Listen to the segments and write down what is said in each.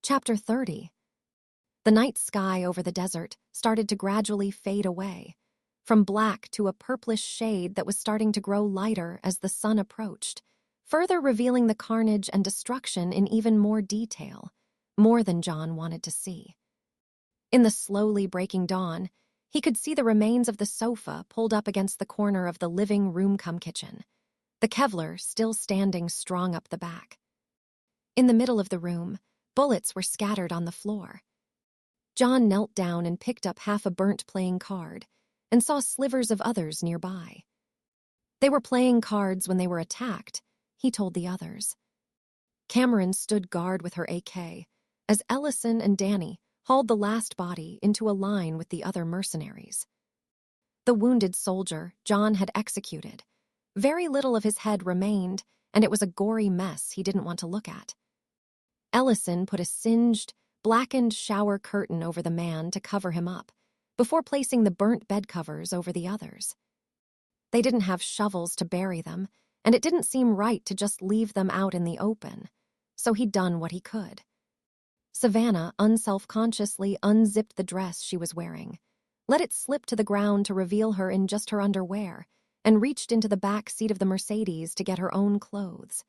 Chapter 30. The night sky over the desert started to gradually fade away, from black to a purplish shade that was starting to grow lighter as the sun approached, further revealing the carnage and destruction in even more detail, more than John wanted to see. In the slowly breaking dawn, he could see the remains of the sofa pulled up against the corner of the living room-cum-kitchen, the Kevlar still standing strong up the back. In the middle of the room, bullets were scattered on the floor. John knelt down and picked up half a burnt playing card and saw slivers of others nearby. They were playing cards when they were attacked, he told the others. Cameron stood guard with her AK as Ellison and Danny hauled the last body into a line with the other mercenaries. The wounded soldier John had executed. Very little of his head remained, and it was a gory mess he didn't want to look at. Ellison put a singed, blackened shower curtain over the man to cover him up, before placing the burnt bed covers over the others. They didn't have shovels to bury them, and it didn't seem right to just leave them out in the open, so he'd done what he could. Savannah unselfconsciously unzipped the dress she was wearing, let it slip to the ground to reveal her in just her underwear, and reached into the back seat of the Mercedes to get her own clothes.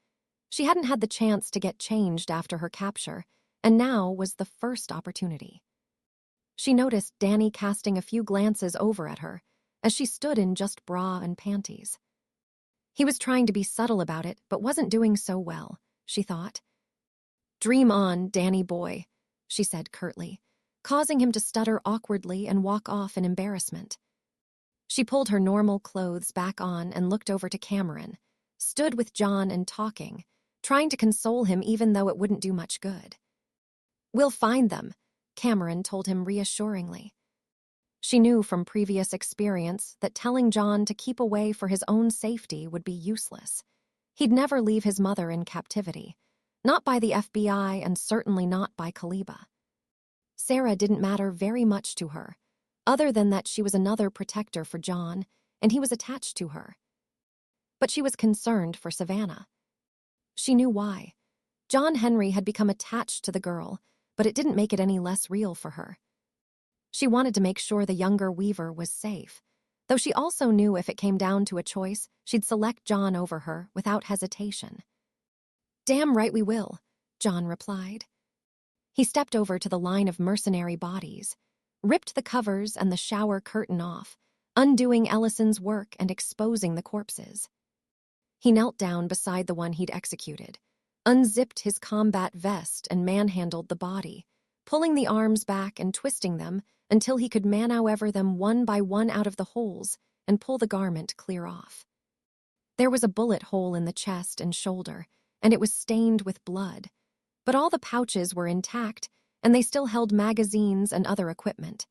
She hadn't had the chance to get changed after her capture, and now was the first opportunity. She noticed Danny casting a few glances over at her as she stood in just bra and panties. He was trying to be subtle about it, but wasn't doing so well, she thought. "Dream on, Danny boy," she said curtly, causing him to stutter awkwardly and walk off in embarrassment. She pulled her normal clothes back on and looked over to Cameron, stood with John and talking, trying to console him even though it wouldn't do much good. "We'll find them," Cameron told him reassuringly. She knew from previous experience that telling John to keep away for his own safety would be useless. He'd never leave his mother in captivity, not by the FBI and certainly not by Kaliba. Sarah didn't matter very much to her, other than that she was another protector for John, and he was attached to her. But she was concerned for Savannah. She knew why. John Henry had become attached to the girl, but it didn't make it any less real for her. She wanted to make sure the younger Weaver was safe, though she also knew if it came down to a choice, she'd select John over her without hesitation. "Damn right we will," John replied. He stepped over to the line of mercenary bodies, ripped the covers and the shower curtain off, undoing Ellison's work and exposing the corpses. He knelt down beside the one he'd executed, unzipped his combat vest and manhandled the body, pulling the arms back and twisting them until he could manhowever them one by one out of the holes and pull the garment clear off. There was a bullet hole in the chest and shoulder, and it was stained with blood, but all the pouches were intact, and they still held magazines and other equipment.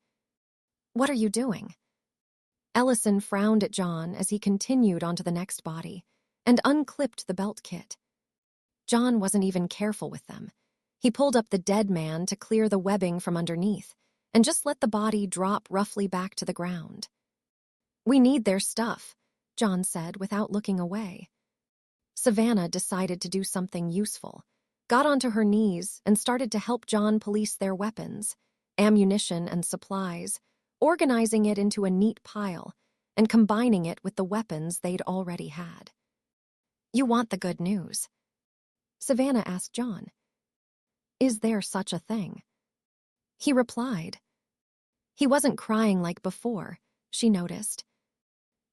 "What are you doing?" Ellison frowned at John as he continued onto the next body, and unclipped the belt kit. John wasn't even careful with them. He pulled up the dead man to clear the webbing from underneath, and just let the body drop roughly back to the ground. "We need their stuff," John said without looking away. Savannah decided to do something useful, got onto her knees and started to help John police their weapons, ammunition and supplies, organizing it into a neat pile and combining it with the weapons they'd already had. "You want the good news?" Savannah asked John. "Is there such a thing?" He replied. He wasn't crying like before, she noticed.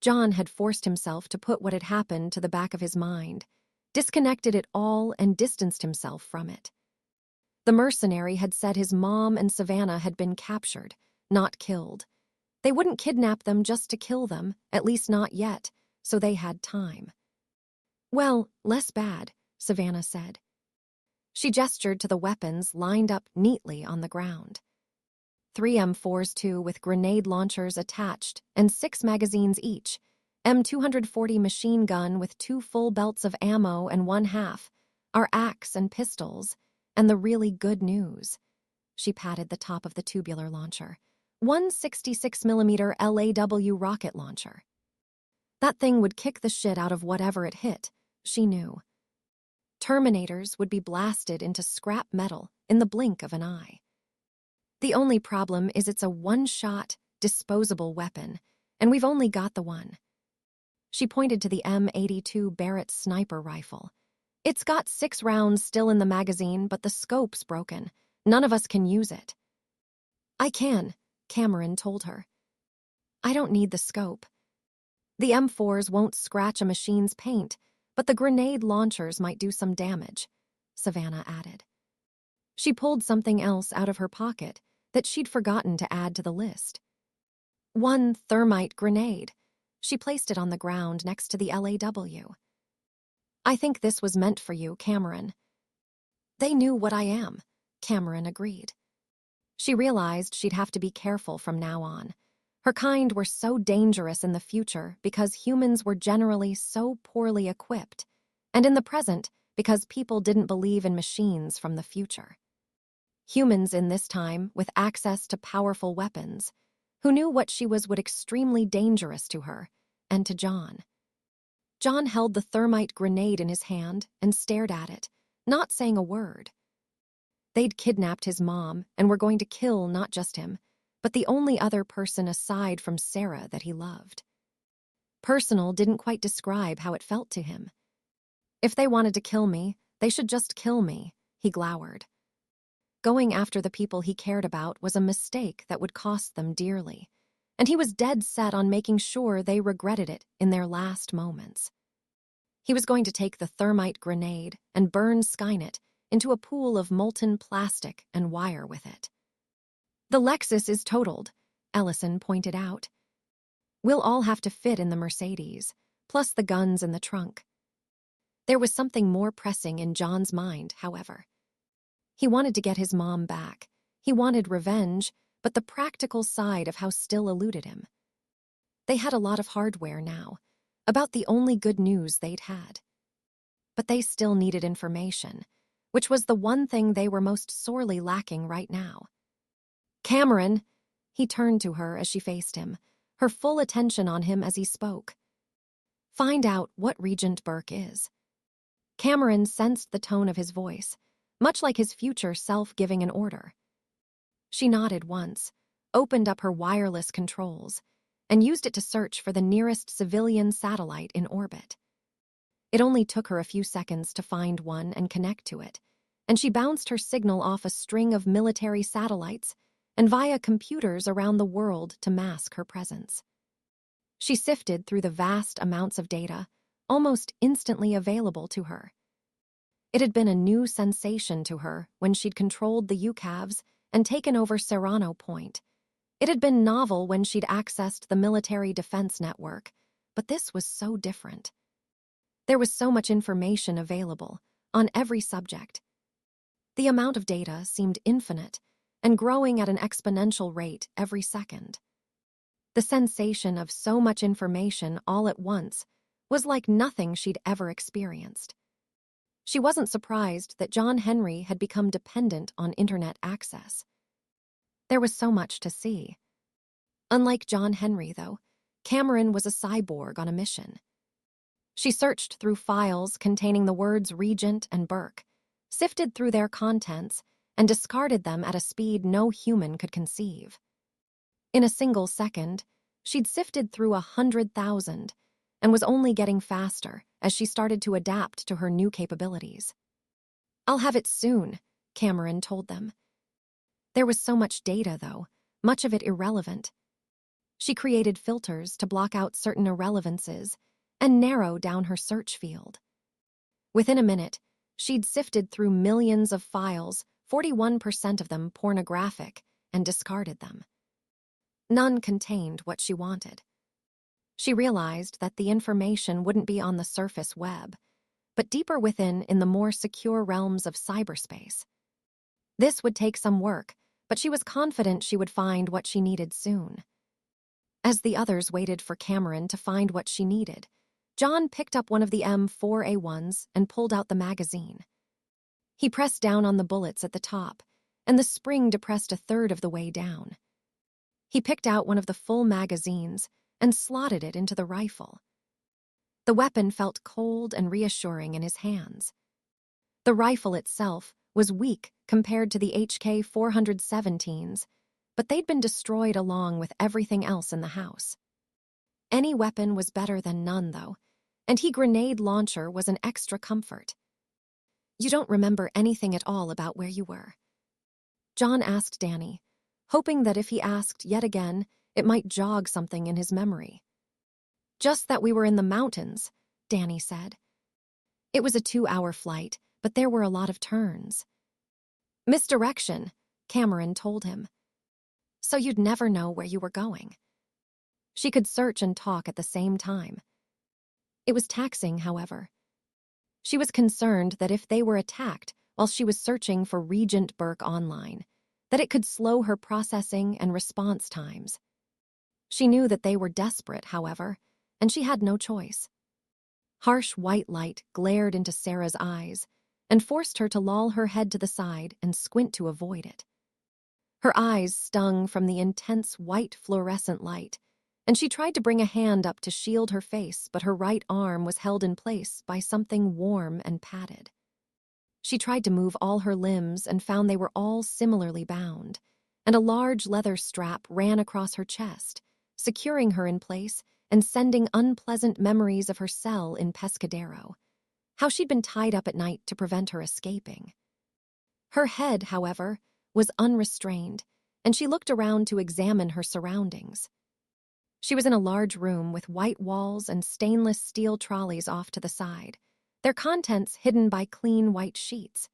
John had forced himself to put what had happened to the back of his mind, disconnected it all and distanced himself from it. The mercenary had said his mom and Savannah had been captured, not killed. They wouldn't kidnap them just to kill them, at least not yet, so they had time. "Well, less bad," Savannah said. She gestured to the weapons lined up neatly on the ground. 3 M4s too, with grenade launchers attached and 6 magazines each, M240 machine gun with 2 full belts of ammo and 1/2, our axe and pistols, and the really good news. She patted the top of the tubular launcher. 166mm LAW rocket launcher. That thing would kick the shit out of whatever it hit, she knew. Terminators would be blasted into scrap metal in the blink of an eye. The only problem is it's a one-shot, disposable weapon, and we've only got the one. She pointed to the M82 Barrett sniper rifle. It's got 6 rounds still in the magazine, but the scope's broken. None of us can use it. I can, Cameron told her. I don't need the scope. The M4s won't scratch a machine's paint, but the grenade launchers might do some damage, Savannah added. She pulled something else out of her pocket that she'd forgotten to add to the list. One thermite grenade. She placed it on the ground next to the LAW. I think this was meant for you, Cameron. They knew what I am, Cameron agreed. She realized she'd have to be careful from now on. Her kind were so dangerous in the future because humans were generally so poorly equipped, and in the present because people didn't believe in machines from the future. Humans in this time with access to powerful weapons, who knew what she was would extremely dangerous to her and to John. John held the thermite grenade in his hand and stared at it, not saying a word. They'd kidnapped his mom and were going to kill not just him, but the only other person aside from Sarah that he loved. Personal didn't quite describe how it felt to him. If they wanted to kill me, they should just kill me, he glowered. Going after the people he cared about was a mistake that would cost them dearly, and he was dead set on making sure they regretted it in their last moments. He was going to take the thermite grenade and burn Skynet into a pool of molten plastic and wire with it. The Lexus is totaled, Ellison pointed out. We'll all have to fit in the Mercedes, plus the guns in the trunk. There was something more pressing in John's mind, however. He wanted to get his mom back. He wanted revenge, but the practical side of how still eluded him. They had a lot of hardware now, about the only good news they'd had. But they still needed information, which was the one thing they were most sorely lacking right now. Cameron, he turned to her as she faced him, her full attention on him as he spoke. Find out what Regent Burke is. Cameron sensed the tone of his voice, much like his future self giving an order. She nodded once, opened up her wireless controls, and used it to search for the nearest civilian satellite in orbit. It only took her a few seconds to find one and connect to it, and she bounced her signal off a string of military satellites and via computers around the world to mask her presence. She sifted through the vast amounts of data, almost instantly available to her. It had been a new sensation to her when she'd controlled the UCAVs and taken over Serrano Point. It had been novel when she'd accessed the military defense network, but this was so different. There was so much information available, on every subject. The amount of data seemed infinite, and growing at an exponential rate every second. The sensation of so much information all at once was like nothing she'd ever experienced. She wasn't surprised that John Henry had become dependent on internet access. There was so much to see. Unlike John Henry, though, Cameron was a cyborg on a mission. She searched through files containing the words Regent and Burke, sifted through their contents, and discarded them at a speed no human could conceive. In a single second, she'd sifted through 100,000 and was only getting faster as she started to adapt to her new capabilities. I'll have it soon, Cameron told them. There was so much data, though, much of it irrelevant. She created filters to block out certain irrelevances and narrow down her search field. Within a minute, she'd sifted through millions of files, 41% of them pornographic, and discarded them. None contained what she wanted. She realized that the information wouldn't be on the surface web, but deeper within in the more secure realms of cyberspace. This would take some work, but she was confident she would find what she needed soon. As the others waited for Cameron to find what she needed, John picked up one of the M4A1s and pulled out the magazine. He pressed down on the bullets at the top, and the spring depressed a third of the way down. He picked out one of the full magazines and slotted it into the rifle. The weapon felt cold and reassuring in his hands. The rifle itself was weak compared to the HK-417s, but they'd been destroyed along with everything else in the house. Any weapon was better than none, though, and his grenade launcher was an extra comfort. "You don't remember anything at all about where you were?" John asked Danny, hoping that if he asked yet again, it might jog something in his memory. "Just that we were in the mountains," Danny said. "It was a 2-hour flight, but there were a lot of turns." "Misdirection," Cameron told him. "So you'd never know where you were going." She could search and talk at the same time. It was taxing, however. She was concerned that if they were attacked while she was searching for Regent Burke online, that it could slow her processing and response times. She knew that they were desperate, however, and she had no choice. Harsh white light glared into Sarah's eyes and forced her to loll her head to the side and squint to avoid it. Her eyes stung from the intense white fluorescent light, and she tried to bring a hand up to shield her face, but her right arm was held in place by something warm and padded. She tried to move all her limbs and found they were all similarly bound, and a large leather strap ran across her chest, securing her in place and sending unpleasant memories of her cell in Pescadero, how she'd been tied up at night to prevent her escaping. Her head, however, was unrestrained, and she looked around to examine her surroundings. She was in a large room with white walls and stainless steel trolleys off to the side, their contents hidden by clean white sheets.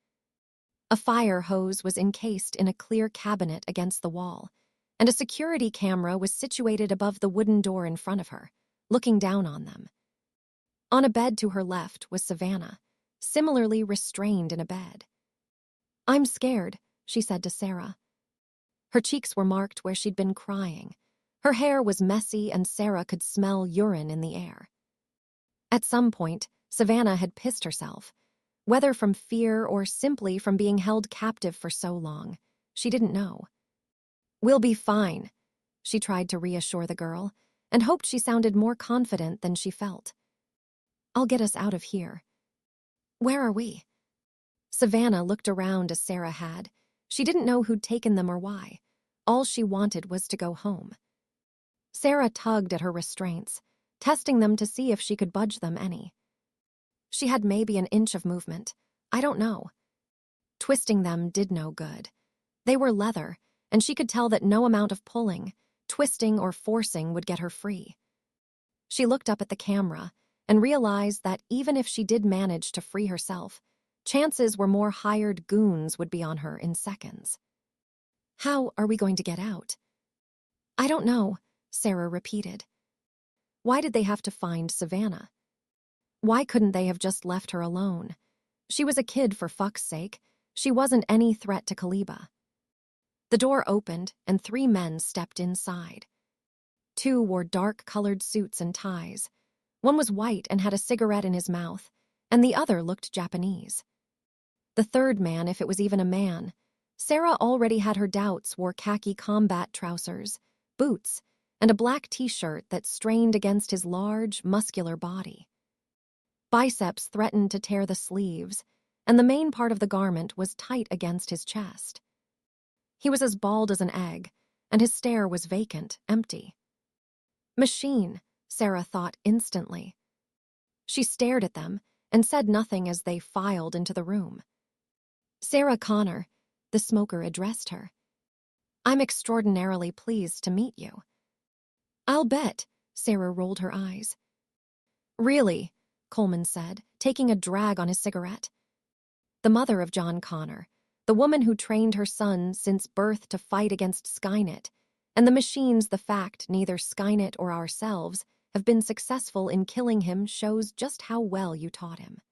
A fire hose was encased in a clear cabinet against the wall, and a security camera was situated above the wooden door in front of her, looking down on them. On a bed to her left was Savannah, similarly restrained in a bed. "I'm scared," she said to Sarah. Her cheeks were marked where she'd been crying. Her hair was messy, and Sarah could smell urine in the air. At some point, Savannah had pissed herself, whether from fear or simply from being held captive for so long. She didn't know. "We'll be fine," she tried to reassure the girl, and hoped she sounded more confident than she felt. "I'll get us out of here." "Where are we?" Savannah looked around as Sarah had. She didn't know who'd taken them or why. All she wanted was to go home. Sarah tugged at her restraints, testing them to see if she could budge them any. She had maybe an inch of movement. I don't know. Twisting them did no good. They were leather, and she could tell that no amount of pulling, twisting, or forcing would get her free. She looked up at the camera and realized that even if she did manage to free herself, chances were more hired goons would be on her in seconds. "How are we going to get out?" "I don't know," Sarah repeated. Why did they have to find Savannah? Why couldn't they have just left her alone? She was a kid, for fuck's sake. She wasn't any threat to Kaliba. The door opened, and 3 men stepped inside. 2 wore dark-colored suits and ties. One was white and had a cigarette in his mouth, and the other looked Japanese. The third man, if it was even a man, Sarah already had her doubts, wore khaki combat trousers, boots, and a black t-shirt that strained against his large, muscular body. Biceps threatened to tear the sleeves, and the main part of the garment was tight against his chest. He was as bald as an egg, and his stare was vacant, empty. "Machine," Sarah thought instantly. She stared at them and said nothing as they filed into the room. "Sarah Connor," the smoker addressed her. "I'm extraordinarily pleased to meet you." "I'll bet," Sarah rolled her eyes. "Really," Coleman said, taking a drag on his cigarette. The mother of John Connor, the woman who trained her son since birth to fight against Skynet, and the machines, the fact neither Skynet or ourselves have been successful in killing him, shows just how well you taught him.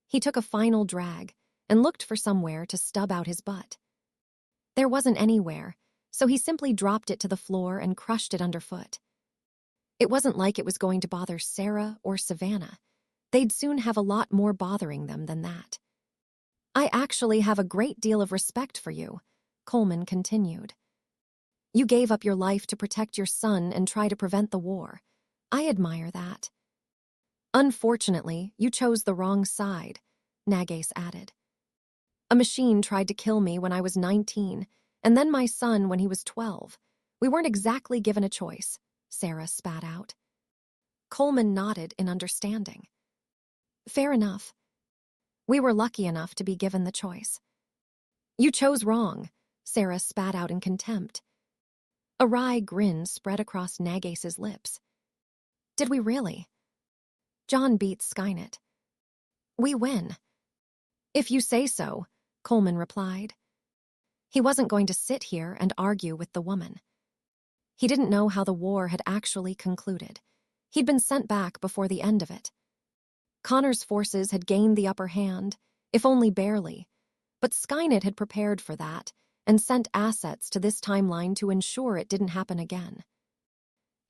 He took a final drag and looked for somewhere to stub out his butt. There wasn't anywhere, so he simply dropped it to the floor and crushed it underfoot. It wasn't like it was going to bother Sarah or Savannah. They'd soon have a lot more bothering them than that. "I actually have a great deal of respect for you," Coleman continued. "You gave up your life to protect your son and try to prevent the war. I admire that. Unfortunately, you chose the wrong side," Nagase added. A machine tried to kill me when I was 19, and then my son when he was 12. We weren't exactly given a choice, Sarah spat out. Coleman nodded in understanding. Fair enough. We were lucky enough to be given the choice. You chose wrong, Sarah spat out in contempt. A wry grin spread across Nagase's lips. Did we really? John beat Skynet. We win. If you say so, Coleman replied. He wasn't going to sit here and argue with the woman. He didn't know how the war had actually concluded. He'd been sent back before the end of it. Connor's forces had gained the upper hand, if only barely, but Skynet had prepared for that and sent assets to this timeline to ensure it didn't happen again.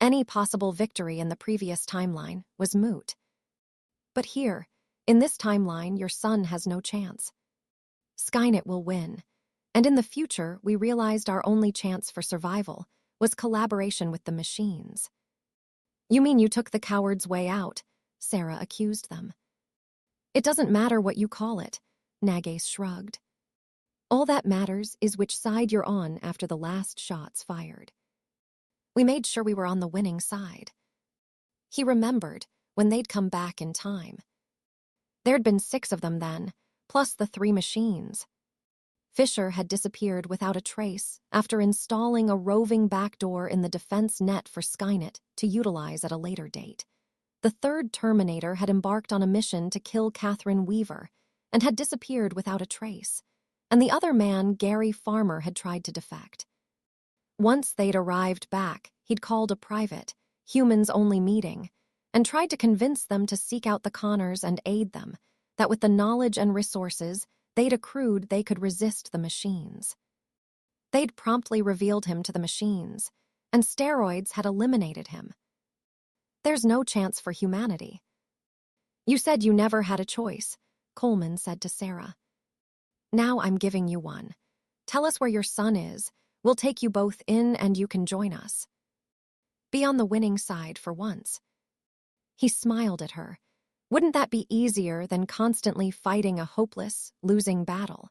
Any possible victory in the previous timeline was moot. But here, in this timeline, your son has no chance. Skynet will win, and in the future we realized our only chance for survival was collaboration with the machines. You mean you took the coward's way out? Sarah accused them. It doesn't matter what you call it, Nagase shrugged. All that matters is which side you're on after the last shot's fired. We made sure we were on the winning side. He remembered when they'd come back in time. There'd been 6 of them then, plus the 3 machines. Fisher had disappeared without a trace after installing a roving backdoor in the defense net for Skynet to utilize at a later date. The 3rd Terminator had embarked on a mission to kill Catherine Weaver and had disappeared without a trace, and the other man, Gary Farmer, had tried to defect. Once they'd arrived back, he'd called a private, humans-only meeting and tried to convince them to seek out the Connors and aid them, that with the knowledge and resources they'd accrued, they could resist the machines. They'd promptly revealed him to the machines, and steroids had eliminated him. There's no chance for humanity. You said you never had a choice, Coleman said to Sarah. Now I'm giving you one. Tell us where your son is. We'll take you both in and you can join us. Be on the winning side for once. He smiled at her. Wouldn't that be easier than constantly fighting a hopeless, losing battle?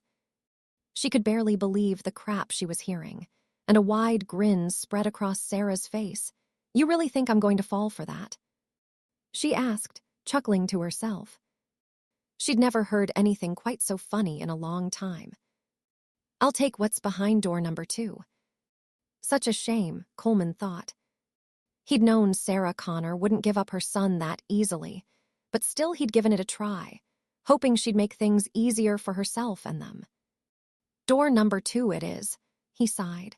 She could barely believe the crap she was hearing, and a wide grin spread across Sarah's face. You really think I'm going to fall for that? She asked, chuckling to herself. She'd never heard anything quite so funny in a long time. I'll take what's behind door number 2. Such a shame, Coleman thought. He'd known Sarah Connor wouldn't give up her son that easily, but still he'd given it a try, hoping she'd make things easier for herself and them. Door number 2 it is, he sighed.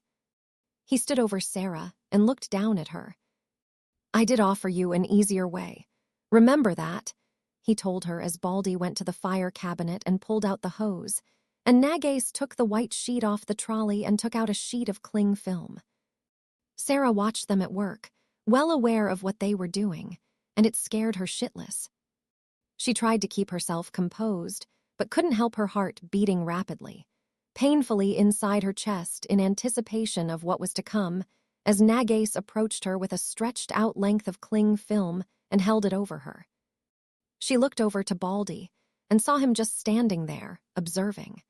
He stood over Sarah and looked down at her. I did offer you an easier way. Remember that, he told her as Baldy went to the fire cabinet and pulled out the hose, and Nagase took the white sheet off the trolley and took out a sheet of cling film. Sarah watched them at work, well aware of what they were doing, and it scared her shitless. She tried to keep herself composed, but couldn't help her heart beating rapidly, painfully inside her chest in anticipation of what was to come, as Nagase approached her with a stretched-out length of cling film and held it over her. She looked over to Baldy and saw him just standing there, observing.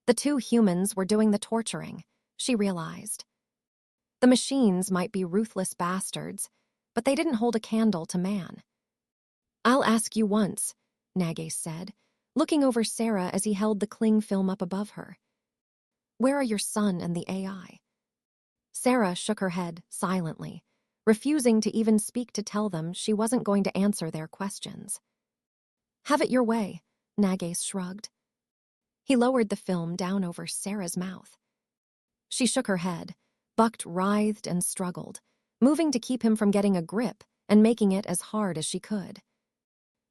The 2 humans were doing the torturing, she realized. The machines might be ruthless bastards, but they didn't hold a candle to man. I'll ask you once, Nagase said, looking over Sarah as he held the cling film up above her. Where are your son and the AI? Sarah shook her head silently, refusing to even speak to tell them she wasn't going to answer their questions. Have it your way, Nagase shrugged. He lowered the film down over Sarah's mouth. She shook her head, Bucked writhed and struggled, moving to keep him from getting a grip and making it as hard as she could.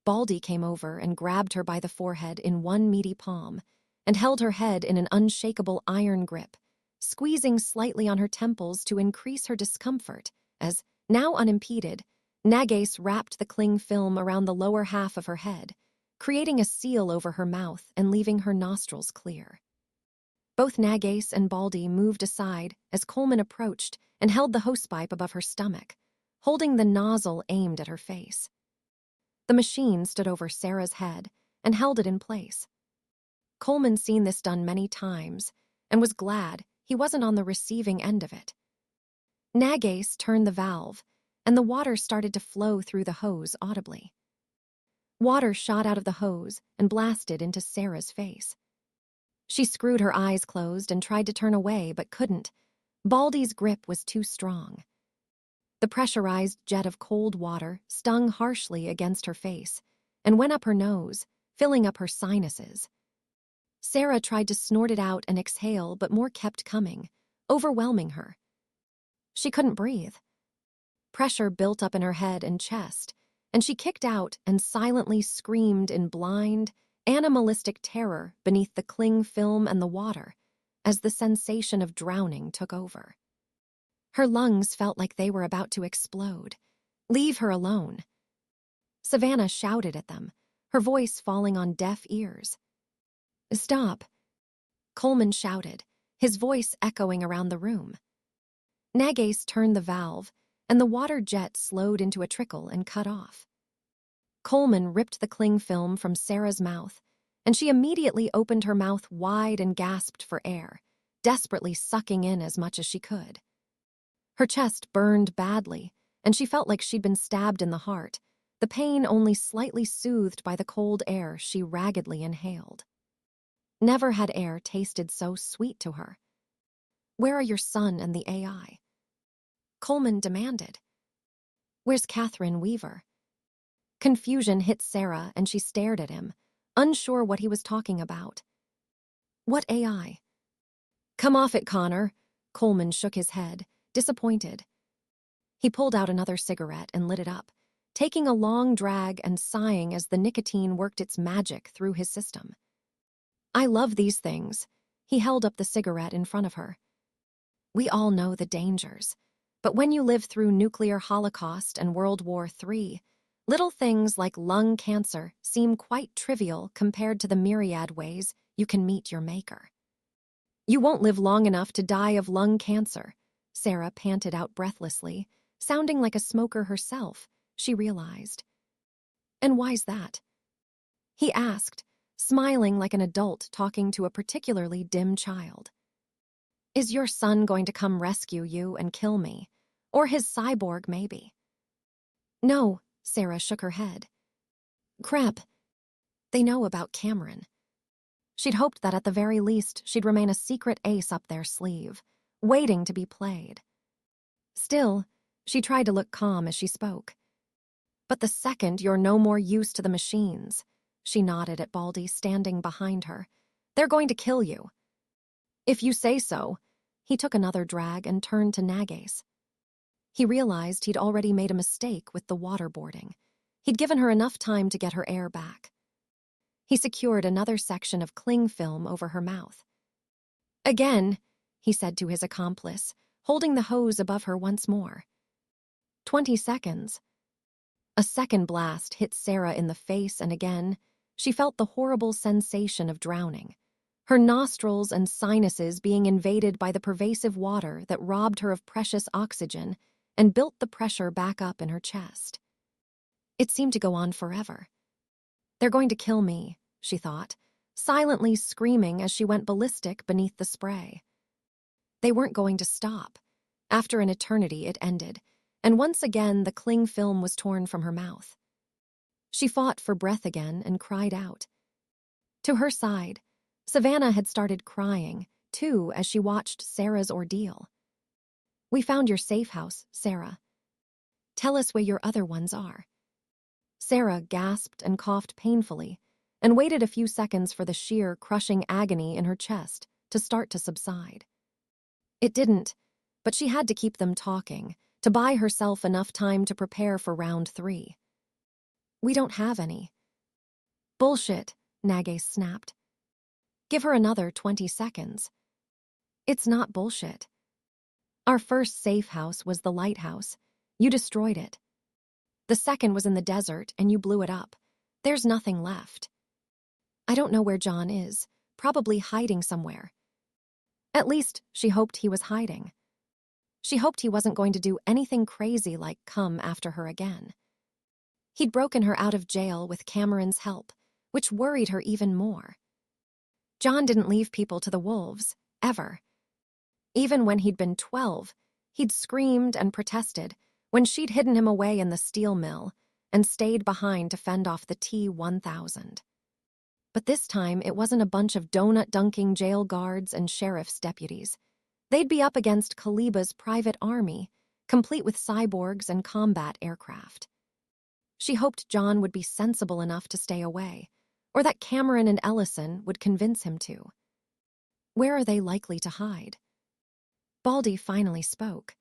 Baldy came over and grabbed her by the forehead in one meaty palm and held her head in an unshakable iron grip, squeezing slightly on her temples to increase her discomfort as, now unimpeded, Nagase wrapped the cling film around the lower half of her head, creating a seal over her mouth and leaving her nostrils clear. Both Nagase and Baldy moved aside as Coleman approached and held the hosepipe above her stomach, holding the nozzle aimed at her face. The machine stood over Sarah's head and held it in place. Coleman'd seen this done many times and was glad he wasn't on the receiving end of it. Nagace turned the valve, and the water started to flow through the hose audibly. Water shot out of the hose and blasted into Sarah's face. She screwed her eyes closed and tried to turn away but couldn't. Baldy's grip was too strong. The pressurized jet of cold water stung harshly against her face and went up her nose, filling up her sinuses. Sarah tried to snort it out and exhale, but more kept coming, overwhelming her. She couldn't breathe. Pressure built up in her head and chest, and she kicked out and silently screamed in blind, animalistic terror beneath the cling film and the water as the sensation of drowning took over. Her lungs felt like they were about to explode. "Leave her alone." Savannah shouted at them, her voice falling on deaf ears. "Stop," Coleman shouted, his voice echoing around the room. Nagace turned the valve, and the water jet slowed into a trickle and cut off. Coleman ripped the cling film from Sarah's mouth, and she immediately opened her mouth wide and gasped for air, desperately sucking in as much as she could. Her chest burned badly, and she felt like she'd been stabbed in the heart, the pain only slightly soothed by the cold air she raggedly inhaled. Never had air tasted so sweet to her. "Where are your son and the AI?" Coleman demanded. "Where's Catherine Weaver?" Confusion hit Sarah and she stared at him, unsure what he was talking about. "What AI?" "Come off it, Connor." Coleman shook his head, disappointed. He pulled out another cigarette and lit it up, taking a long drag and sighing as the nicotine worked its magic through his system. "I love these things." He held up the cigarette in front of her. "We all know the dangers, but when you live through nuclear holocaust and World War III, little things like lung cancer seem quite trivial compared to the myriad ways you can meet your maker." "You won't live long enough to die of lung cancer," Sarah panted out breathlessly, sounding like a smoker herself, she realized. "And why's that?" he asked, smiling like an adult talking to a particularly dim child. "Is your son going to come rescue you and kill me? Or his cyborg, maybe?" "No," Sarah shook her head. "Crap. They know about Cameron." She'd hoped that at the very least she'd remain a secret ace up their sleeve, waiting to be played. Still, she tried to look calm as she spoke. "But the second you're no more use to the machines," she nodded at Baldy standing behind her, "they're going to kill you." "If you say so." He took another drag and turned to Nagace. He realized he'd already made a mistake with the waterboarding. He'd given her enough time to get her air back. He secured another section of cling film over her mouth. "Again," he said to his accomplice, holding the hose above her once more. 20 seconds. A second blast hit Sarah in the face, and again, she felt the horrible sensation of drowning, her nostrils and sinuses being invaded by the pervasive water that robbed her of precious oxygen and built the pressure back up in her chest. It seemed to go on forever. "They're going to kill me," she thought, silently screaming as she went ballistic beneath the spray. They weren't going to stop. After an eternity, it ended, and once again the cling film was torn from her mouth. She fought for breath again and cried out. To her side, Savannah had started crying, too, as she watched Sarah's ordeal. "We found your safe house, Sarah. Tell us where your other ones are." Sarah gasped and coughed painfully and waited a few seconds for the sheer, crushing agony in her chest to start to subside. It didn't, but she had to keep them talking, to buy herself enough time to prepare for round 3. "We don't have any." "Bullshit," Nagace snapped. "Give her another 20 seconds. "It's not bullshit. Our first safe house was the lighthouse. You destroyed it. The second was in the desert, and you blew it up. There's nothing left. I don't know where John is, probably hiding somewhere." At least, she hoped he was hiding. She hoped he wasn't going to do anything crazy like come after her again. He'd broken her out of jail with Cameron's help, which worried her even more. John didn't leave people to the wolves, ever. Even when he'd been 12, he'd screamed and protested when she'd hidden him away in the steel mill and stayed behind to fend off the T-1000. But this time, it wasn't a bunch of donut-dunking jail guards and sheriff's deputies. They'd be up against Kaliba's private army, complete with cyborgs and combat aircraft. She hoped John would be sensible enough to stay away, or that Cameron and Ellison would convince him to. Where are they likely to hide? Baldy finally spoke.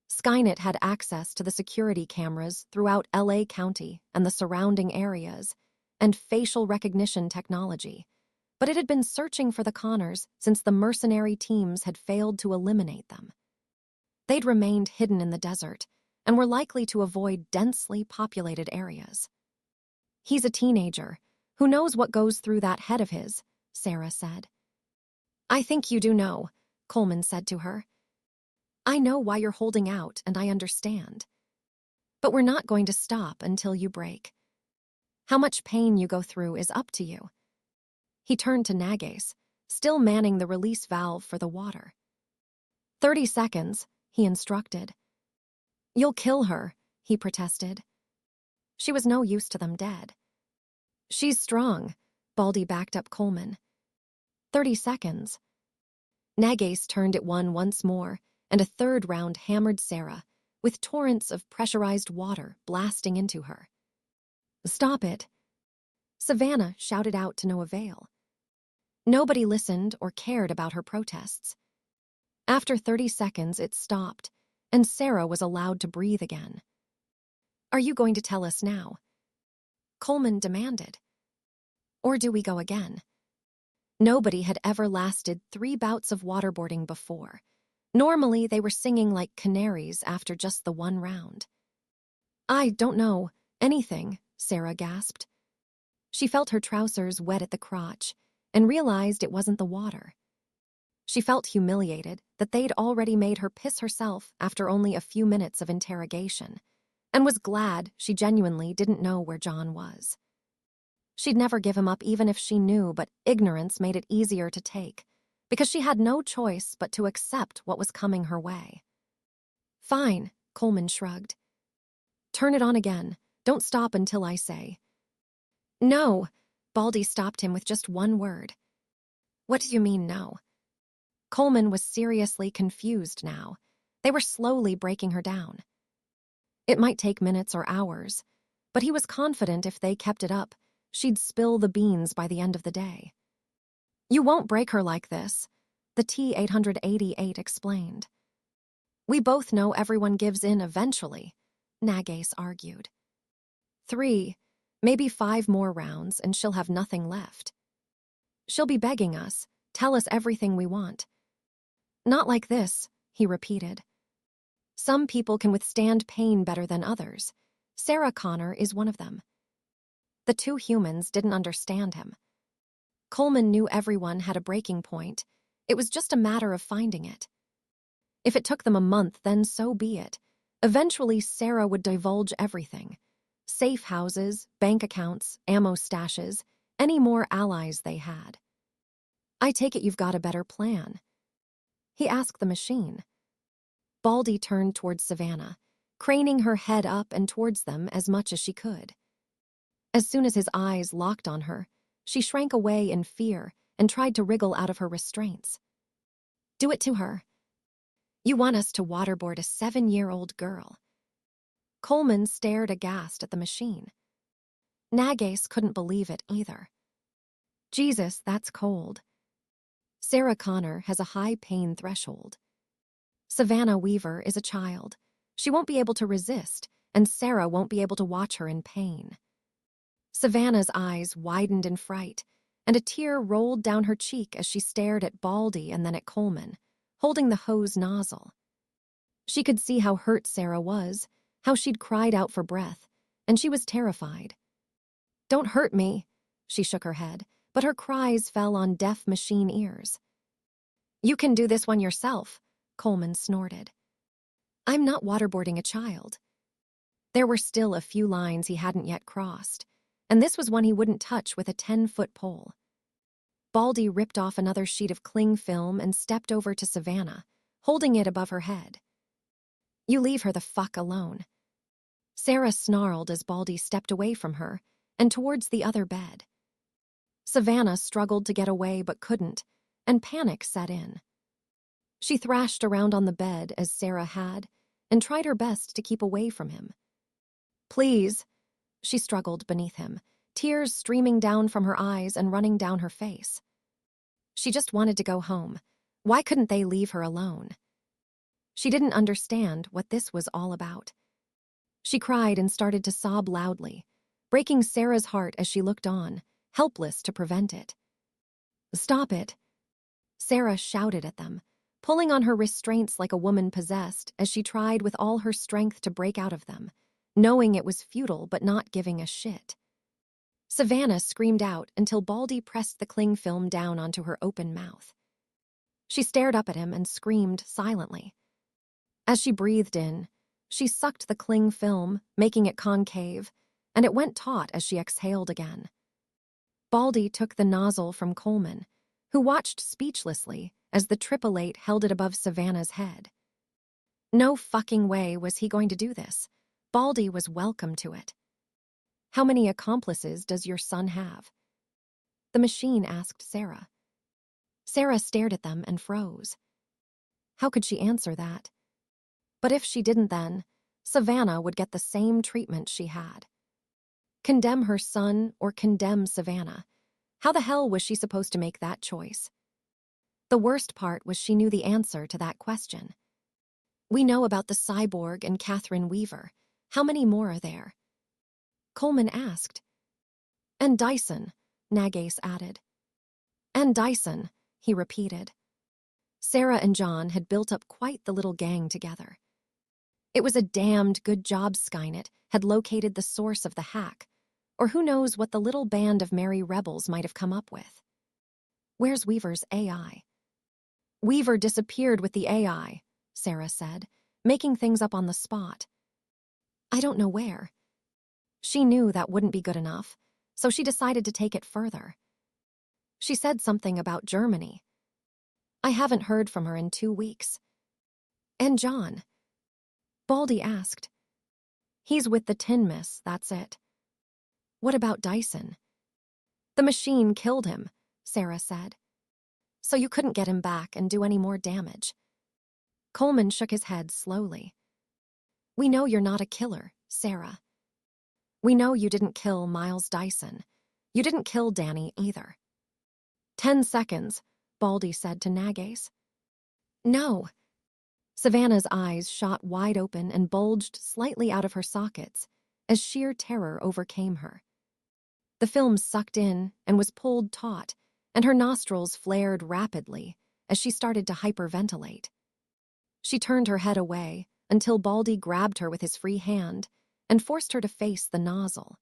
Skynet had access to the security cameras throughout LA County and the surrounding areas, and facial recognition technology, but it had been searching for the Connors since the mercenary teams had failed to eliminate them. They'd remained hidden in the desert and were likely to avoid densely populated areas. "He's a teenager. Who knows what goes through that head of his?" Sarah said. "I think you do know," Coleman said to her. "I know why you're holding out, and I understand. But we're not going to stop until you break. How much pain you go through is up to you." He turned to Nagace, still manning the release valve for the water. 30 seconds, he instructed. "You'll kill her," he protested. She was no use to them dead. "She's strong," Baldy backed up Coleman. 30 seconds. Nagace turned it once more, and a third round hammered Sarah, with torrents of pressurized water blasting into her. "Stop it!" Savannah shouted out to no avail. Nobody listened or cared about her protests. After 30 seconds, it stopped, and Sarah was allowed to breathe again. "Are you going to tell us now?" Coleman demanded. "Or do we go again?" Nobody had ever lasted 3 bouts of waterboarding before. Normally, they were singing like canaries after just the 1 round. "I don't know anything," Sarah gasped. She felt her trousers wet at the crotch and realized it wasn't the water. She felt humiliated that they'd already made her piss herself after only a few minutes of interrogation, and was glad she genuinely didn't know where John was. She'd never give him up even if she knew, but ignorance made it easier to take, because she had no choice but to accept what was coming her way. "Fine," Coleman shrugged. "Turn it on again. Don't stop until I say." "No," Baldy stopped him with just one word. "What do you mean, no?" Coleman was seriously confused now. They were slowly breaking her down. It might take minutes or hours, but he was confident if they kept it up, she'd spill the beans by the end of the day. "You won't break her like this," the T-888 explained. "We both know everyone gives in eventually," Nagace argued. 3, maybe 5 more rounds, and she'll have nothing left. She'll be begging us, tell us everything we want. "Not like this," he repeated. "Some people can withstand pain better than others. Sarah Connor is one of them." The 2 humans didn't understand him. Coleman knew everyone had a breaking point. It was just a matter of finding it. If it took them a month, then so be it. Eventually, Sarah would divulge everything. Safe houses, bank accounts, ammo stashes, any more allies they had. "I take it you've got a better plan?" he asked the machine. Baldy turned towards Savannah, craning her head up and towards them as much as she could. As soon as his eyes locked on her, she shrank away in fear and tried to wriggle out of her restraints. "Do it to her." "You want us to waterboard a 7-year-old girl?" Coleman stared aghast at the machine. Nagace couldn't believe it either. "Jesus, that's cold." Sarah Connor has a high pain threshold. Savannah Weaver is a child. She won't be able to resist, and Sarah won't be able to watch her in pain. Savannah's eyes widened in fright, and a tear rolled down her cheek as she stared at Baldy and then at Coleman, holding the hose nozzle. She could see how hurt Sarah was, how she'd cried out for breath, and she was terrified. "Don't hurt me," she shook her head, but her cries fell on deaf machine ears. "You can do this one yourself," Coleman snorted. "I'm not waterboarding a child." There were still a few lines he hadn't yet crossed. and this was one he wouldn't touch with a 10-foot pole. Baldy ripped off another sheet of cling film and stepped over to Savannah, holding it above her head. "You leave her the fuck alone." Sarah snarled as Baldy stepped away from her and towards the other bed. Savannah struggled to get away but couldn't, and panic set in. She thrashed around on the bed as Sarah had and tried her best to keep away from him. "Please," she struggled beneath him, tears streaming down from her eyes and running down her face. She just wanted to go home. Why couldn't they leave her alone? She didn't understand what this was all about. She cried and started to sob loudly, breaking Sarah's heart as she looked on, helpless to prevent it. "Stop it," Sarah shouted at them, pulling on her restraints like a woman possessed as she tried with all her strength to break out of them, knowing it was futile but not giving a shit. Savannah screamed out until Baldy pressed the cling film down onto her open mouth. She stared up at him and screamed silently. As she breathed in, she sucked the cling film, making it concave, and it went taut as she exhaled again. Baldy took the nozzle from Coleman, who watched speechlessly as the 888 held it above Savannah's head. No fucking way was he going to do this. Baldy was welcome to it. "How many accomplices does your son have?" the machine asked Sarah. Sarah stared at them and froze. How could she answer that? But if she didn't then, Savannah would get the same treatment she had. Condemn her son or condemn Savannah. How the hell was she supposed to make that choice? The worst part was she knew the answer to that question. "We know about the cyborg and Catherine Weaver. How many more are there?" Coleman asked. "And Dyson," Nagace added. "And Dyson," he repeated. Sarah and John had built up quite the little gang together. It was a damned good job Skynet had located the source of the hack, or who knows what the little band of merry rebels might have come up with. "Where's Weaver's AI?" "Weaver disappeared with the AI," Sarah said, making things up on the spot. "I don't know where." She knew that wouldn't be good enough, so she decided to take it further. She said something about Germany. "I haven't heard from her in 2 weeks." "And John?" Baldy asked. "He's with the Tin Miss, that's it." "What about Dyson?" "The machine killed him," Sarah said. "So you couldn't get him back and do any more damage." Coleman shook his head slowly. "We know you're not a killer, Sarah. We know you didn't kill Miles Dyson. You didn't kill Danny either." 10 seconds, Baldy said to Nagace. "No." Savannah's eyes shot wide open and bulged slightly out of her sockets as sheer terror overcame her. The film sucked in and was pulled taut, and her nostrils flared rapidly as she started to hyperventilate. She turned her head away until Baldy grabbed her with his free hand and forced her to face the nozzle.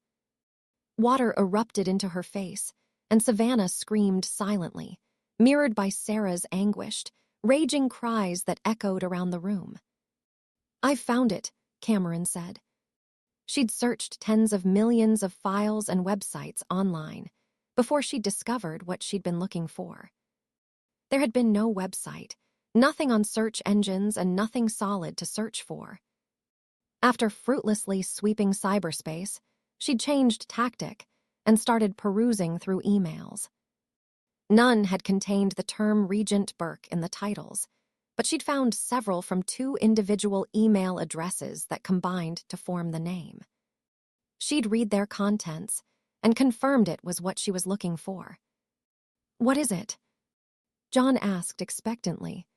Water erupted into her face, and Savannah screamed silently, mirrored by Sarah's anguished, raging cries that echoed around the room. "I've found it," Cameron said. She'd searched tens of millions of files and websites online before she'd discovered what she'd been looking for. There had been no website, nothing on search engines, and nothing solid to search for. After fruitlessly sweeping cyberspace, she'd changed tactic and started perusing through emails. None had contained the term Regent Burke in the titles, but she'd found several from 2 individual email addresses that combined to form the name. She'd read their contents and confirmed it was what she was looking for. "What is it?" John asked expectantly.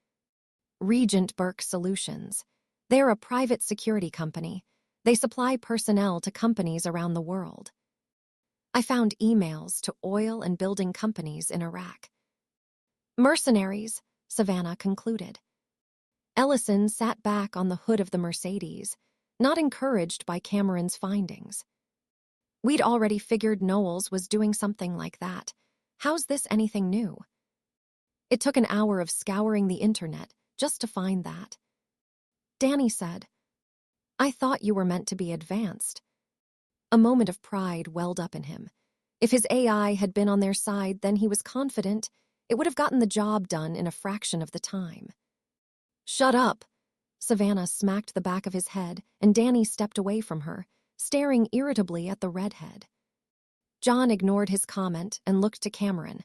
"Regent Burke Solutions. They're a private security company. They supply personnel to companies around the world. I found emails to oil and building companies in Iraq." "Mercenaries," Savannah concluded. Ellison sat back on the hood of the Mercedes, not encouraged by Cameron's findings. "We'd already figured Knowles was doing something like that. How's this anything new?" "It took an hour of scouring the internet just to find that." Danny said, "I thought you were meant to be advanced." A moment of pride welled up in him. If his AI had been on their side, then he was confident it would have gotten the job done in a fraction of the time. "Shut up!" Savannah smacked the back of his head, and Danny stepped away from her, staring irritably at the redhead. John ignored his comment and looked to Cameron.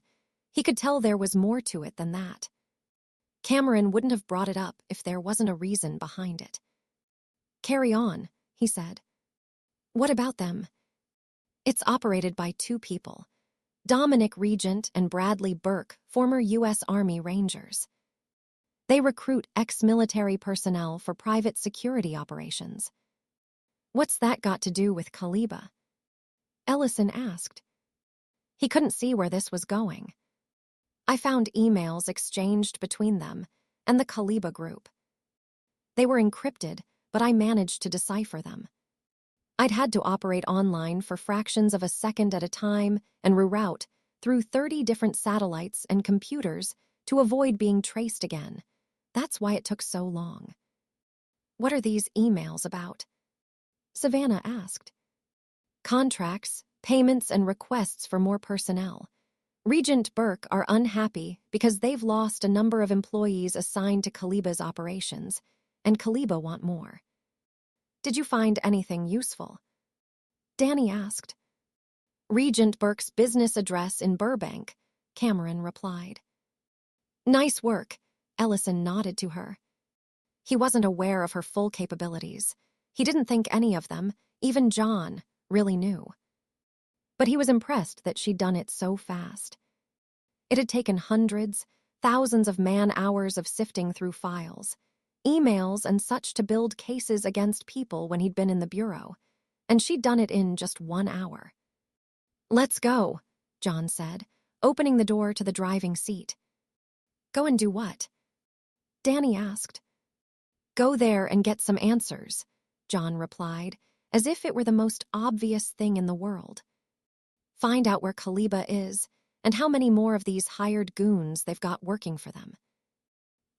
He could tell there was more to it than that. Cameron wouldn't have brought it up if there wasn't a reason behind it. "Carry on," he said. "What about them?" "It's operated by two people, Dominic Regent and Bradley Burke, former U.S. Army Rangers. They recruit ex-military personnel for private security operations." "What's that got to do with Kaliba?" Ellison asked. He couldn't see where this was going. "I found emails exchanged between them and the Kaliba group. They were encrypted, but I managed to decipher them. I'd had to operate online for fractions of a second at a time and reroute through 30 different satellites and computers to avoid being traced again. That's why it took so long." "What are these emails about?" Savannah asked. "Contracts, payments, and requests for more personnel. Regent Burke are unhappy because they've lost a number of employees assigned to Kaliba's operations, and Kaliba want more." "Did you find anything useful?" Danny asked. "Regent Burke's business address in Burbank," Cameron replied. "Nice work," Ellison nodded to her. He wasn't aware of her full capabilities. He didn't think any of them, even John, really knew. But he was impressed that she'd done it so fast. It had taken hundreds, thousands of man-hours of sifting through files, emails and such to build cases against people when he'd been in the bureau, and she'd done it in just 1 hour. "Let's go," John said, opening the door to the driving seat. "Go and do what?" Danny asked. "Go there and get some answers," John replied, as if it were the most obvious thing in the world. "Find out where Kaliba is and how many more of these hired goons they've got working for them."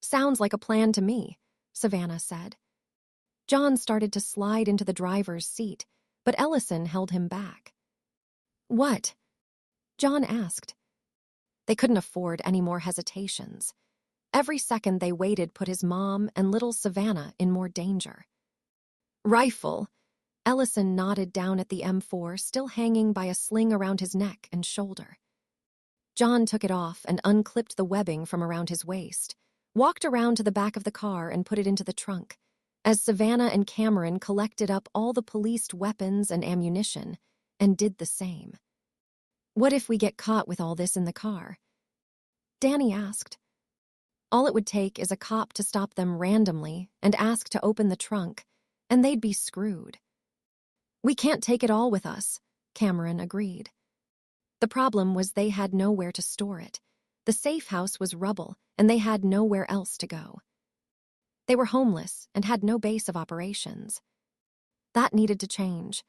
"Sounds like a plan to me," Savannah said. John started to slide into the driver's seat, but Ellison held him back. "What?" John asked. They couldn't afford any more hesitations. Every second they waited put his mom and little Savannah in more danger. "Rifle." Ellison nodded down at the M4 still hanging by a sling around his neck and shoulder. John took it off and unclipped the webbing from around his waist, walked around to the back of the car and put it into the trunk, as Savannah and Cameron collected up all the policed weapons and ammunition and did the same. "What if we get caught with all this in the car?" Danny asked. "All it would take is a cop to stop them randomly and ask to open the trunk, and they'd be screwed." "We can't take it all with us," Cameron agreed. The problem was they had nowhere to store it. The safe house was rubble, and they had nowhere else to go. They were homeless and had no base of operations. That needed to change.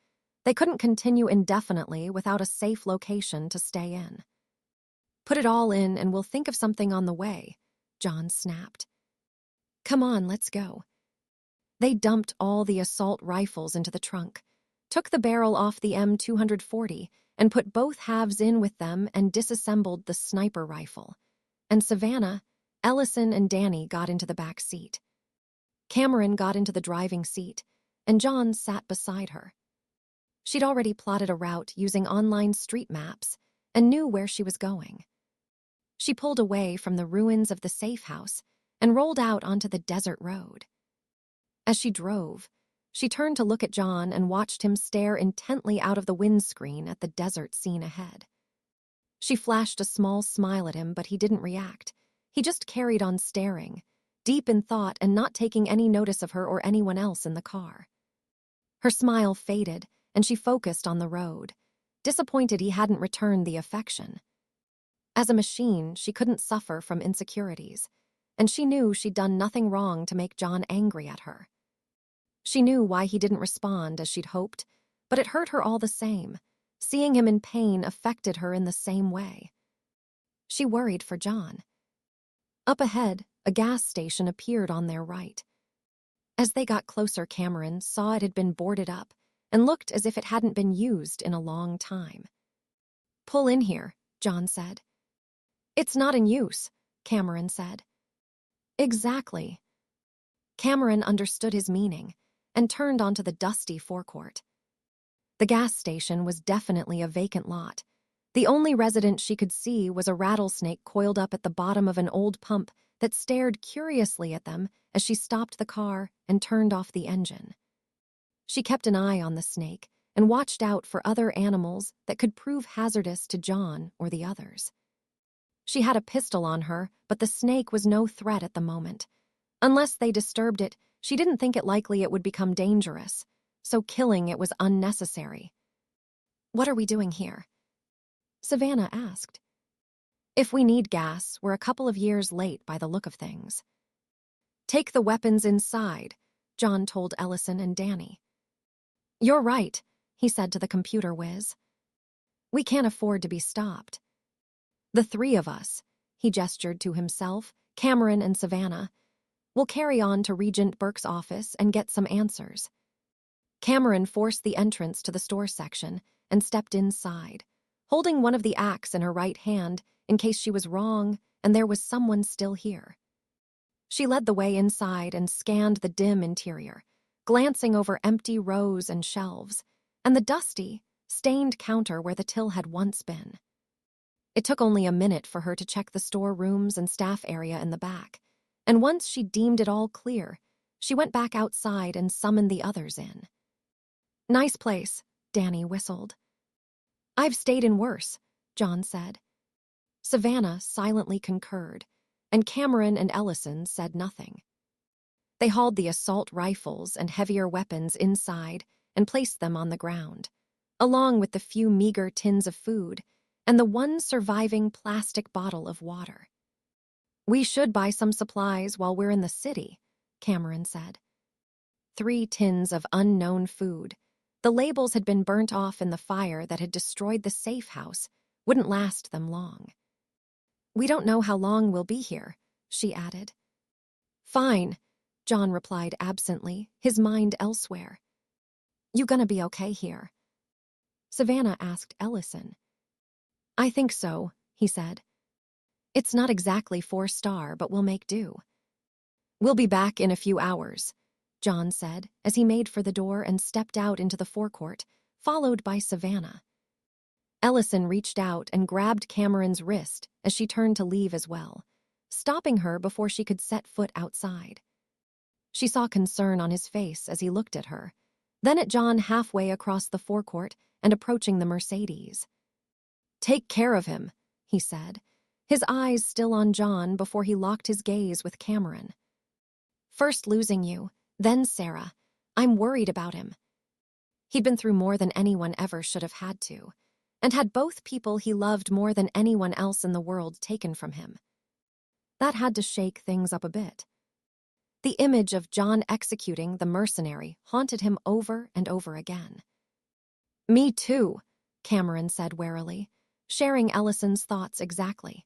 They couldn't continue indefinitely without a safe location to stay in. "Put it all in and we'll think of something on the way," John snapped. "Come on, let's go." They dumped all the assault rifles into the trunk, took the barrel off the M240 and put both halves in with them and disassembled the sniper rifle. And Savannah, Ellison, and Danny got into the back seat. Cameron got into the driving seat, and John sat beside her. She'd already plotted a route using online street maps and knew where she was going. She pulled away from the ruins of the safe house and rolled out onto the desert road. As she drove, she turned to look at John and watched him stare intently out of the windscreen at the desert scene ahead. She flashed a small smile at him, but he didn't react. He just carried on staring, deep in thought and not taking any notice of her or anyone else in the car. Her smile faded, and she focused on the road, disappointed he hadn't returned the affection. As a machine, she couldn't suffer from insecurities, and she knew she'd done nothing wrong to make John angry at her. She knew why he didn't respond as she'd hoped, but it hurt her all the same. Seeing him in pain affected her in the same way. She worried for John. Up ahead, a gas station appeared on their right. As they got closer, Cameron saw it had been boarded up, and looked as if it hadn't been used in a long time. "Pull in here," John said. "It's not in use," Cameron said. "Exactly." Cameron understood his meaning and turned onto the dusty forecourt. The gas station was definitely a vacant lot. The only resident she could see was a rattlesnake coiled up at the bottom of an old pump that stared curiously at them as she stopped the car and turned off the engine. She kept an eye on the snake and watched out for other animals that could prove hazardous to John or the others. She had a pistol on her, but the snake was no threat at the moment. Unless they disturbed it, she didn't think it likely it would become dangerous, so killing it was unnecessary. "What are we doing here?" Savannah asked. "If we need gas, we're a couple of years late by the look of things." "Take the weapons inside," John told Ellison and Danny. "You're right," he said to the computer whiz. "We can't afford to be stopped. The three of us," he gestured to himself, Cameron and Savannah, "will carry on to Regent Burke's office and get some answers." Cameron forced the entrance to the store section and stepped inside, holding one of the axe in her right hand in case she was wrong and there was someone still here. She led the way inside and scanned the dim interior, glancing over empty rows and shelves, and the dusty, stained counter where the till had once been. It took only a minute for her to check the storerooms and staff area in the back, and once she deemed it all clear, she went back outside and summoned the others in. "Nice place," Danny whistled. "I've stayed in worse," John said. Savannah silently concurred, and Cameron and Ellison said nothing. They hauled the assault rifles and heavier weapons inside and placed them on the ground, along with the few meager tins of food and the one surviving plastic bottle of water. "We should buy some supplies while we're in the city," Cameron said. 3 tins of unknown food. The labels had been burnt off in the fire that had destroyed the safe house, wouldn't last them long. "We don't know how long we'll be here," she added. "Fine," John replied absently, his mind elsewhere. "You gonna be okay here?" Savannah asked Ellison. "I think so," he said. "It's not exactly 4-star, but we'll make do." "We'll be back in a few hours," John said as he made for the door and stepped out into the forecourt, followed by Savannah. Ellison reached out and grabbed Cameron's wrist as she turned to leave as well, stopping her before she could set foot outside. She saw concern on his face as he looked at her, then at John halfway across the forecourt and approaching the Mercedes. "Take care of him," he said, his eyes still on John before he locked his gaze with Cameron. "First losing you, then Sarah. I'm worried about him." He'd been through more than anyone ever should have had to, and had both people he loved more than anyone else in the world taken from him. That had to shake things up a bit. The image of John executing the mercenary haunted him over and over again. "Me too," Cameron said warily, sharing Ellison's thoughts exactly.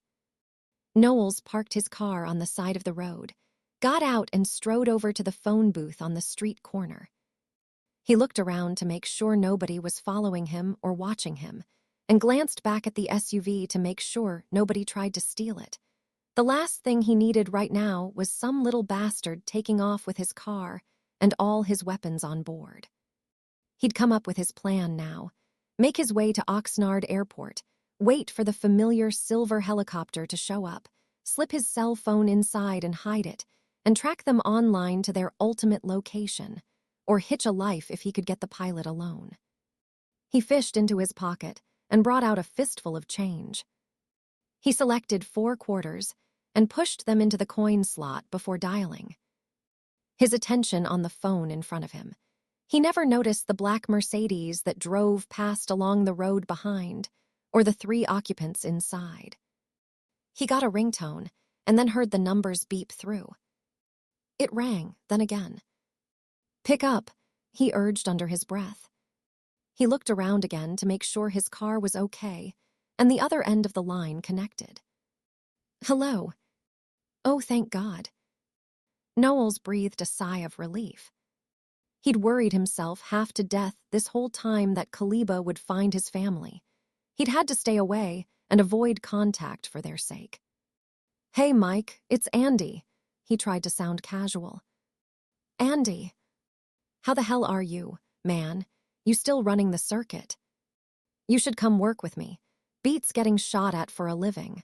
Knowles parked his car on the side of the road, got out and strode over to the phone booth on the street corner. He looked around to make sure nobody was following him or watching him, and glanced back at the SUV to make sure nobody tried to steal it. The last thing he needed right now was some little bastard taking off with his car and all his weapons on board. He'd come up with his plan now, make his way to Oxnard Airport, wait for the familiar silver helicopter to show up, slip his cell phone inside and hide it, and track them online to their ultimate location, or hitch a life if he could get the pilot alone. He fished into his pocket and brought out a fistful of change. He selected 4 quarters and pushed them into the coin slot before dialing. His attention on the phone in front of him. He never noticed the black Mercedes that drove past along the road behind, or the 3 occupants inside. He got a ringtone and then heard the numbers beep through. It rang, then again. "Pick up," he urged under his breath. He looked around again to make sure his car was okay and the other end of the line connected. "Hello." "Oh, thank God." Knowles breathed a sigh of relief. He'd worried himself half to death this whole time that Kaliba would find his family. He'd had to stay away and avoid contact for their sake. "Hey, Mike, it's Andy." He tried to sound casual. "Andy, how the hell are you, man? You still running the circuit? You should come work with me. Beats getting shot at for a living."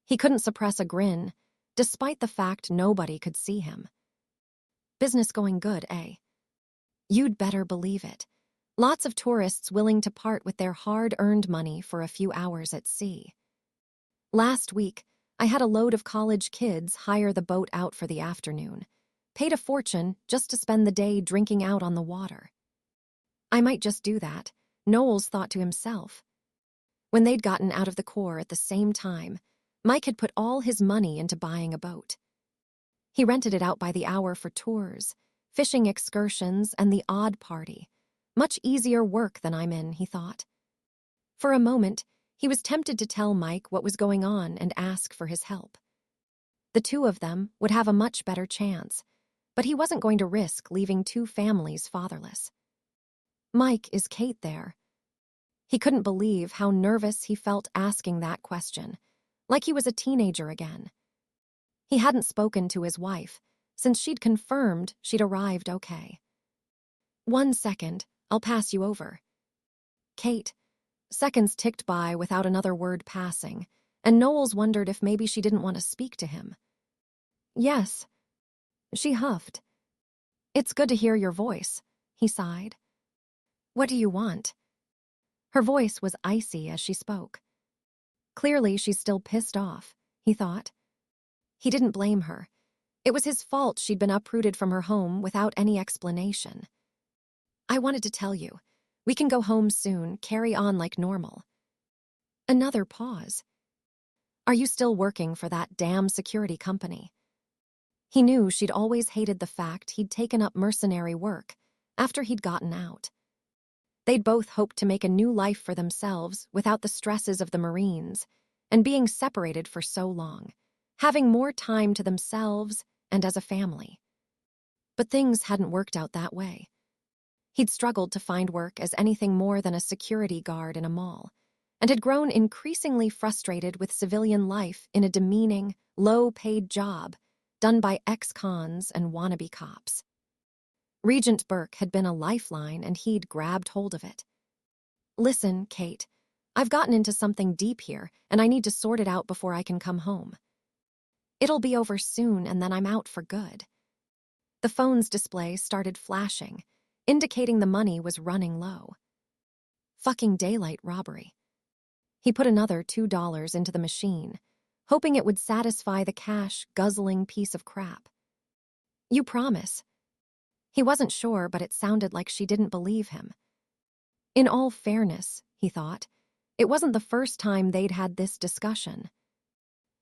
He couldn't suppress a grin, despite the fact nobody could see him. "Business going good, eh?" "You'd better believe it. Lots of tourists willing to part with their hard-earned money for a few hours at sea. Last week, I had a load of college kids hire the boat out for the afternoon. Paid a fortune just to spend the day drinking out on the water." I might just do that, Knowles thought to himself. When they'd gotten out of the Corps at the same time, Mike had put all his money into buying a boat. He rented it out by the hour for tours, fishing excursions, and the odd party. Much easier work than I'm in, he thought. For a moment, he was tempted to tell Mike what was going on and ask for his help. The two of them would have a much better chance, but he wasn't going to risk leaving two families fatherless. "Mike, is Kate there?" He couldn't believe how nervous he felt asking that question, like he was a teenager again. He hadn't spoken to his wife, since she'd confirmed she'd arrived okay. "1 second, I'll pass you over." Kate. Seconds ticked by without another word passing, and Knowles wondered if maybe she didn't want to speak to him. "Yes." She huffed. "It's good to hear your voice," he sighed. "What do you want?" Her voice was icy as she spoke. Clearly she's still pissed off, he thought. He didn't blame her. It was his fault she'd been uprooted from her home without any explanation. "I wanted to tell you. We can go home soon, carry on like normal." Another pause. "Are you still working for that damn security company?" He knew she'd always hated the fact he'd taken up mercenary work after he'd gotten out. They'd both hoped to make a new life for themselves without the stresses of the Marines, and being separated for so long, having more time to themselves and as a family. But things hadn't worked out that way. He'd struggled to find work as anything more than a security guard in a mall, and had grown increasingly frustrated with civilian life in a demeaning, low-paid job done by ex-cons and wannabe cops. Regent Burke had been a lifeline, and he'd grabbed hold of it. "Listen, Kate, I've gotten into something deep here, and I need to sort it out before I can come home. It'll be over soon, and then I'm out for good." The phone's display started flashing, indicating the money was running low. Fucking daylight robbery. He put another $2 into the machine, hoping it would satisfy the cash-guzzling piece of crap. "You promise?" He wasn't sure, but it sounded like she didn't believe him. In all fairness, he thought, it wasn't the first time they'd had this discussion.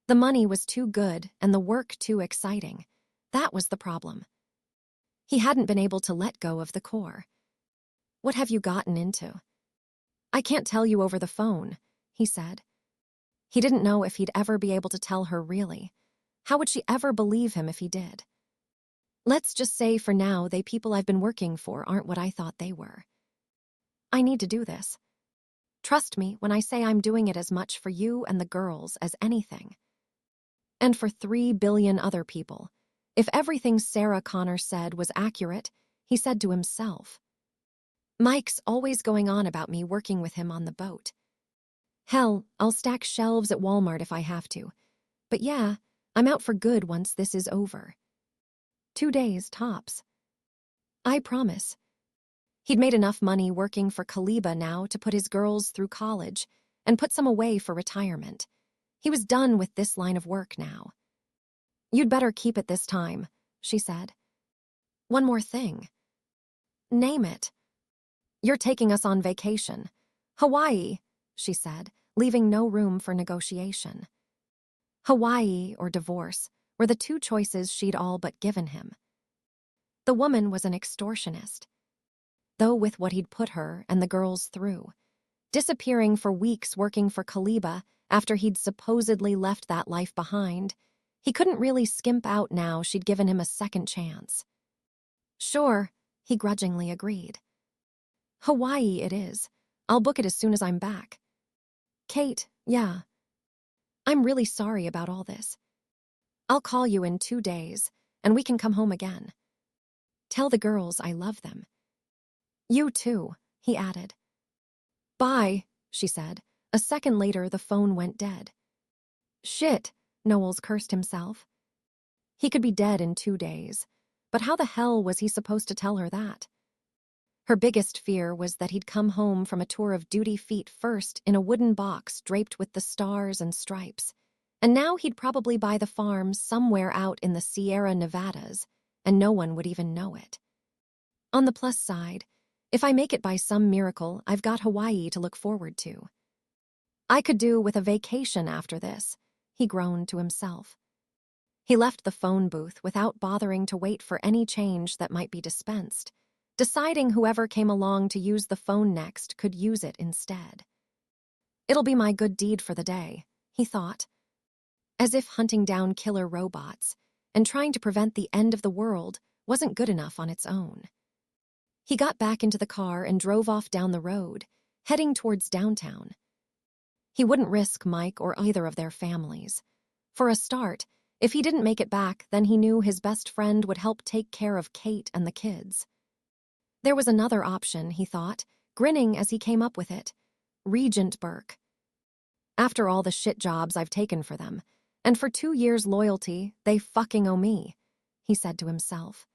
The money was too good and the work too exciting. That was the problem. He hadn't been able to let go of the Corps. "What have you gotten into?" "I can't tell you over the phone," he said. He didn't know if he'd ever be able to tell her really. How would she ever believe him if he did? "Let's just say for now they people I've been working for aren't what I thought they were. I need to do this. Trust me when I say I'm doing it as much for you and the girls as anything. And for 3 billion other people. If everything Sarah Connor said was accurate," he said to himself. "Mike's always going on about me working with him on the boat. Hell, I'll stack shelves at Walmart if I have to. But yeah, I'm out for good once this is over. 2 days, tops. I promise." He'd made enough money working for Kaliba now to put his girls through college and put some away for retirement. He was done with this line of work now. "You'd better keep it this time," she said. "One more thing." "Name it." "You're taking us on vacation. Hawaii," she said, leaving no room for negotiation. Hawaii or divorce were the two choices she'd all but given him. The woman was an extortionist. Though with what he'd put her and the girls through, disappearing for weeks working for Kaliba after he'd supposedly left that life behind, he couldn't really skimp out now she'd given him a second chance. "Sure," he grudgingly agreed. Hawaii it is. I'll book it as soon as I'm back. Kate, yeah. I'm really sorry about all this. I'll call you in 2 days, and we can come home again. Tell the girls I love them. You too, he added. Bye, she said. A second later, the phone went dead. Shit, Knowles cursed himself. He could be dead in 2 days, but how the hell was he supposed to tell her that? Her biggest fear was that he'd come home from a tour of duty feet first in a wooden box draped with the stars and stripes, and now he'd probably buy the farm somewhere out in the Sierra Nevadas, and no one would even know it. On the plus side, if I make it by some miracle, I've got Hawaii to look forward to. I could do with a vacation after this, he groaned to himself. He left the phone booth without bothering to wait for any change that might be dispensed, deciding whoever came along to use the phone next could use it instead. It'll be my good deed for the day, he thought. As if hunting down killer robots and trying to prevent the end of the world wasn't good enough on its own. He got back into the car and drove off down the road, heading towards downtown. He wouldn't risk Mike or either of their families. For a start, if he didn't make it back, then he knew his best friend would help take care of Kate and the kids. There was another option, he thought, grinning as he came up with it. Regent Burke. After all the shit jobs I've taken for them, and for 2 years' loyalty, they fucking owe me, he said to himself.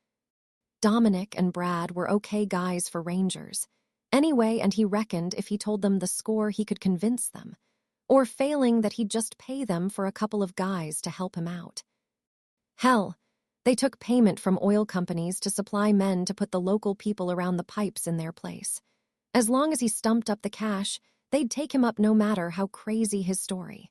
Dominic and Brad were okay guys for Rangers. Anyway, and he reckoned if he told them the score he could convince them, or failing that he'd just pay them for a couple of guys to help him out. Hell, they took payment from oil companies to supply men to put the local people around the pipes in their place. As long as he stumped up the cash, they'd take him up no matter how crazy his story.